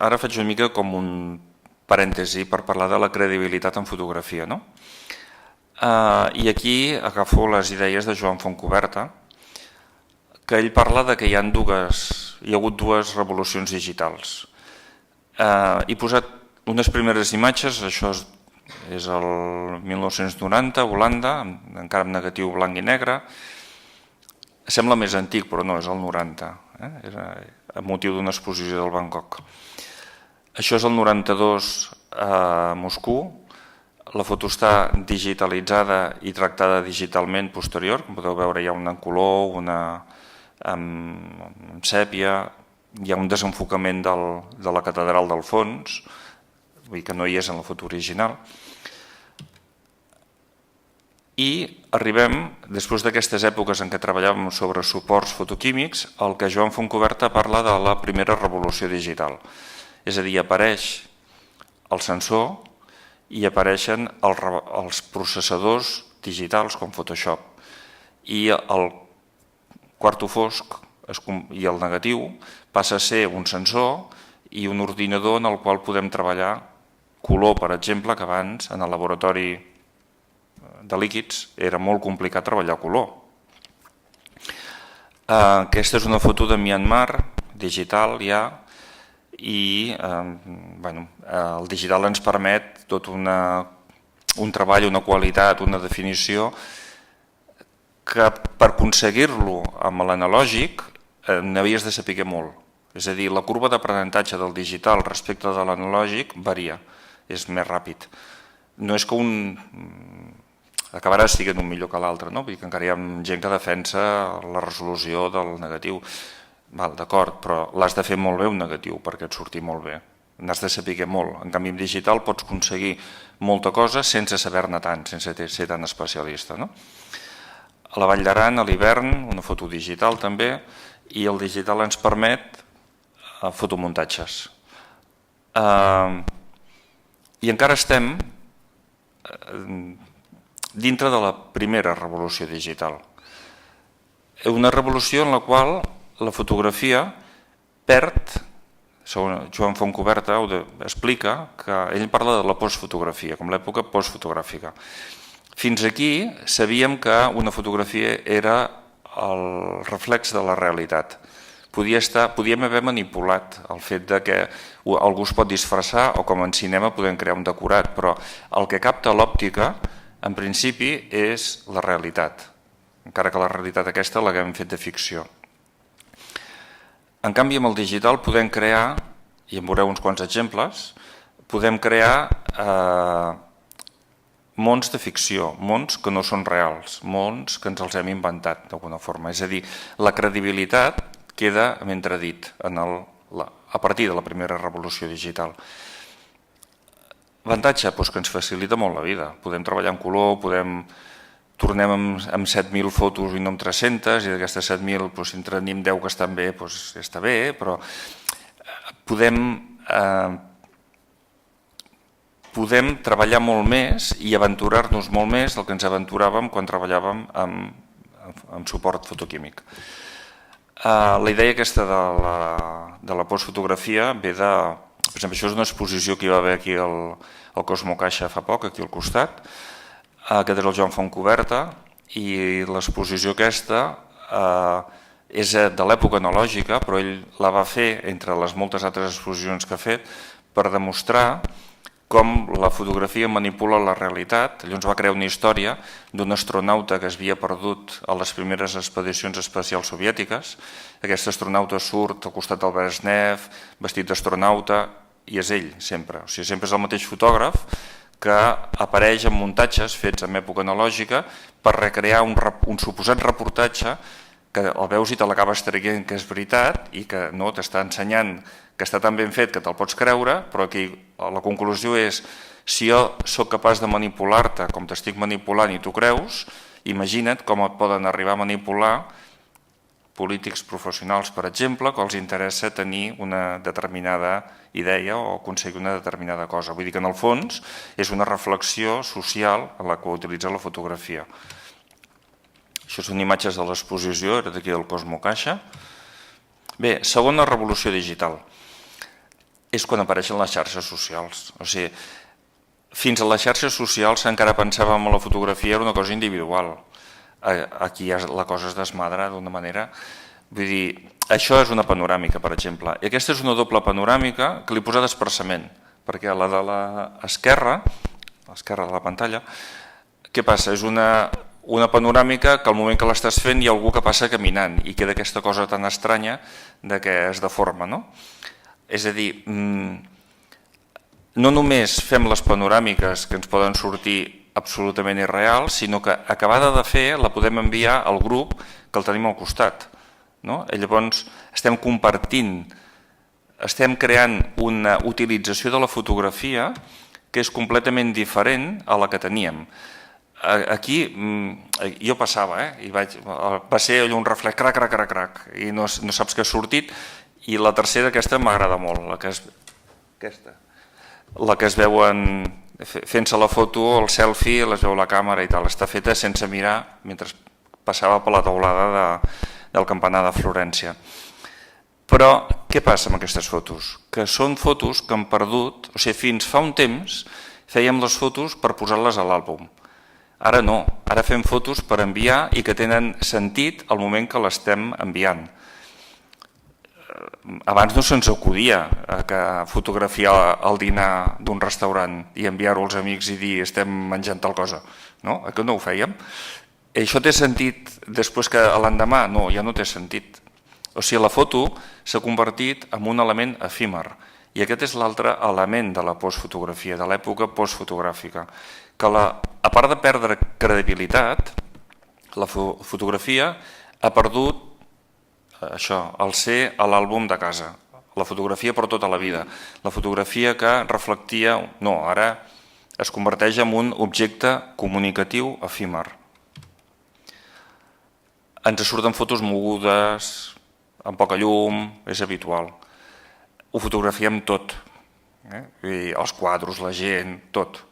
ara faig una mica com un parèntesi per parlar de la credibilitat en fotografia, no? I aquí agafo les idees de Joan Fontcuberta, que ell parla de que hi ha hagut dues revolucions digitals. He posat unes primeres imatges, això és el 1990, Holanda, encara en negatiu blanc i negre. Sembla més antic, però no, és el 90, era a motiu d'una exposició del Bangkok. Això és el 92 a Moscou. La foto està digitalitzada i tractada digitalment posterior. Com podeu veure, hi ha una en color, una amb sèpia, hi ha un desenfocament de la catedral del fons, vull dir que no hi és en la foto original. I arribem, després d'aquestes èpoques en què treballàvem sobre suports fotoquímics, al que Joan Fontcuberta parla de la primera revolució digital. És a dir, apareix el sensor i apareixen els processadors digitals com Photoshop. I el quarto fosc i el negatiu passa a ser un sensor i un ordinador en el qual podem treballar color, per exemple, que abans en el laboratori de líquids era molt complicat treballar color. Aquesta és una foto de Myanmar, digital ja, i el digital ens permet tot un treball, una qualitat, una definició que per aconseguir-lo amb l'analògic n'havies de saber molt. És a dir, la curva d'aprenentatge del digital respecte de l'analògic varia, és més ràpid. No és que un acabarà sent un millor que l'altre, vull dir que encara hi ha gent que defensa la resolució del negatiu. D'acord, però l'has de fer molt bé un negatiu perquè et surti molt bé. N'has de saber molt. En canvi, en digital pots aconseguir molta cosa sense saber-ne tant, sense ser tan especialista. A la Vall d'Aran, a l'hivern, una foto digital també, i el digital ens permet fotomuntatges. I encara estem dintre de la primera revolució digital. Una revolució en la qual la fotografia perd, segons Joan Fontcuberta explica, que ell parla de la postfotografia, com l'època postfotogràfica. Fins aquí sabíem que una fotografia era el reflex de la realitat. Podíem haver manipulat el fet que algú es pot disfressar o com en cinema podem crear un decorat, però el que capta l'òptica, en principi, és la realitat, encara que la realitat aquesta l'haguem fet de ficció. En canvi, amb el digital podem crear, i en veureu uns quants exemples, podem crear mons de ficció, mons que no són reals, mons que ens els hem inventat d'alguna forma. És a dir, la credibilitat queda en entredit a partir de la primera revolució digital. Avantatge? Que ens facilita molt la vida. Podem treballar en color, tornem amb 7.000 fotos i no amb 300, i d'aquestes 7.000, si en tenim 10 que estan bé, ja està bé, però podem treballar molt més i aventurar-nos molt més del que ens aventuràvem quan treballàvem amb suport fotoquímic. La idea aquesta de la postfotografia ve de... Per exemple, això és una exposició que hi va haver aquí al Cosmo Caixa fa poc, aquí al costat. Aquest és el Joan Fontcuberta i l'exposició aquesta és de l'època analògica, però ell la va fer entre les moltes altres exposicions que ha fet per demostrar com la fotografia manipula la realitat. Llavors va crear una història d'un astronauta que es havia perdut a les primeres expedicions espacials soviètiques. Aquest astronauta surt al costat del Brezhnev, vestit d'astronauta, i és ell sempre. O sigui, sempre és el mateix fotògraf que apareix en muntatges fets en època analògica per recrear un suposat reportatge que el veus i te l'acabes traient que és veritat i que no t'està ensenyant que està tan ben fet que te'l pots creure, però aquí la conclusió és si jo sóc capaç de manipular-te com t'estic manipulant i tu creus, imagina't com et poden arribar a manipular polítics professionals, per exemple, que els interessa tenir una determinada idea o aconseguir una determinada cosa. Vull dir que en el fons és una reflexió social en la que utilitza la fotografia. Això són imatges de l'exposició, era d'aquí del Cosmo Caixa. Bé, segona revolució digital. és quan apareixen les xarxes socials. O sigui, fins a les xarxes socials encara pensàvem que la fotografia era una cosa individual. Aquí la cosa es desmadra d'una manera... Vull dir, això és una panoràmica, per exemple. I aquesta és una doble panoràmica que li posa desplaçament, perquè la de l'esquerra, a l'esquerra de la pantalla, què passa? És una panoràmica que al moment que l'estàs fent hi ha algú que passa caminant i queda aquesta cosa tan estranya que es deforma, no? És a dir, no només fem les panoràmiques que ens poden sortir absolutament irreals, sinó que acabada de fer la podem enviar al grup que el tenim al costat. I llavors estem compartint, estem creant una utilització de la fotografia que és completament diferent a la que teníem. Aquí jo passava, i va ser un reflex, crac, crac, crac, crac, i no saps què ha sortit. I la tercera, aquesta m'agrada molt, la que es veuen fent-se la foto, el selfie, les veu la càmera i tal, està feta sense mirar mentre passava per la teulada del campanar de Florència. Però què passa amb aquestes fotos? Que són fotos que han perdut, o sigui, fins fa un temps fèiem les fotos per posar-les a l'àlbum. Ara no, ara fem fotos per enviar i que tenen sentit al moment que l'estem enviant. Abans no se'ns acudia fotografiar el dinar d'un restaurant i enviar-ho als amics i dir estem menjant tal cosa. No? Això no ho fèiem. Això té sentit després que l'endemà? No, ja no té sentit. O sigui, la foto s'ha convertit en un element efímer i aquest és l'altre element de la postfotografia, de l'època postfotogràfica, que a part de perdre credibilitat, la fotografia ha perdut això, el ser a l'àlbum de casa, la fotografia per tota la vida, la fotografia que reflectia, no, ara es converteix en un objecte comunicatiu efímer. Ens surten fotos mogudes, amb poca llum, és habitual. Ho fotografiem tot, els quadres, la gent, tot.